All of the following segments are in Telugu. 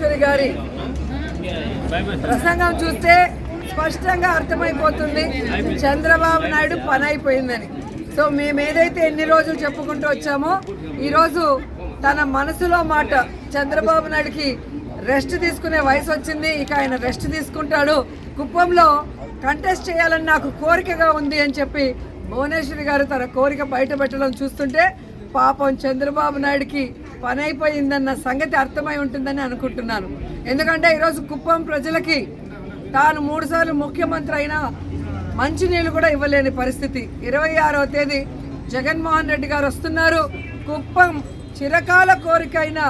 భువనేశ్వరి గారి ప్రసంగం చూస్తే స్పష్టంగా అర్థమైపోతుంది చంద్రబాబు నాయుడు పని అయిపోయిందని. సో మేము ఏదైతే ఎన్ని రోజులు చెప్పుకుంటూ వచ్చామో ఈరోజు తన మనసులో మాట, చంద్రబాబు నాయుడుకి రెస్ట్ తీసుకునే వయసు వచ్చింది, ఇక ఆయన రెస్ట్ తీసుకుంటాడు, కుప్పంలో కంటెస్ట్ చేయాలని నాకు కోరికగా ఉంది అని చెప్పి భువనేశ్వరి గారు తన కోరిక బయట పెట్టడం చూస్తుంటే పాపం చంద్రబాబు నాయుడుకి పని అయిపోయిందన్న సంగతి అర్థమై ఉంటుందని అనుకుంటున్నాను. ఎందుకంటే ఈరోజు కుప్పం ప్రజలకి తాను 3 సార్లు ముఖ్యమంత్రి అయినా మంచినీళ్ళు కూడా ఇవ్వలేని పరిస్థితి. 26వ తేదీ జగన్మోహన్ రెడ్డి గారు వస్తున్నారు. కుప్పం చిరకాల కోరిక అయిన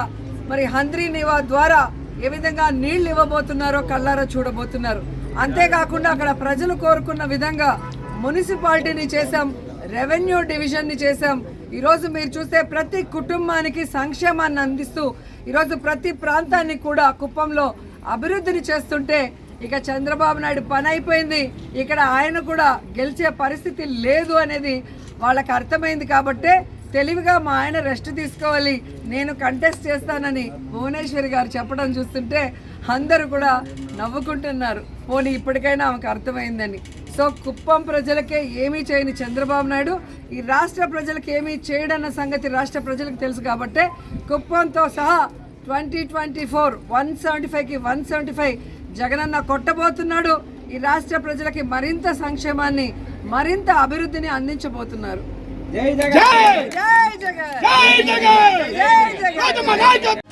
మరి హంద్రీ నివా ద్వారా ఏ విధంగా నీళ్లు ఇవ్వబోతున్నారో కళ్ళారా చూడబోతున్నారు. అంతేకాకుండా అక్కడ ప్రజలు కోరుకున్న విధంగా మున్సిపాలిటీని చేశాం, రెవెన్యూ డివిజన్ని చేశాం. ఈరోజు మీరు చూస్తే ప్రతి కుటుంబానికి సంక్షేమాన్ని అందిస్తూ ఈరోజు ప్రతి ప్రాంతాన్ని కూడా కుప్పంలో అభివృద్ధిని చేస్తుంటే ఇక చంద్రబాబు నాయుడు పని అయిపోయింది, ఇక్కడ ఆయన కూడా గెలిచే పరిస్థితి లేదు అనేది వాళ్ళకి అర్థమైంది. కాబట్టే తెలివిగా మా ఆయన రెస్ట్ తీసుకోవాలి, నేను కంటెస్ట్ చేస్తానని భువనేశ్వరి గారు చెప్పడం చూస్తుంటే అందరూ కూడా నవ్వుకుంటున్నారు. పోనీ ఇప్పటికైనా ఆమెకు అర్థమైందని. సో కుప్పం ప్రజలకే ఏమీ చేయని చంద్రబాబు నాయుడు ఈ రాష్ట్ర ప్రజలకు ఏమీ చేయడన్న సంగతి రాష్ట్ర ప్రజలకు తెలుసు. కాబట్టే కుప్పంతో సహా 2024 175కి 175 జగనన్న కొట్టబోతున్నాడు. ఈ రాష్ట్ర ప్రజలకి మరింత సంక్షేమాన్ని, మరింత అభివృద్ధిని అందించబోతున్నారు. జై జగన్, జై జగన్, జై జగన్, జై జగన్.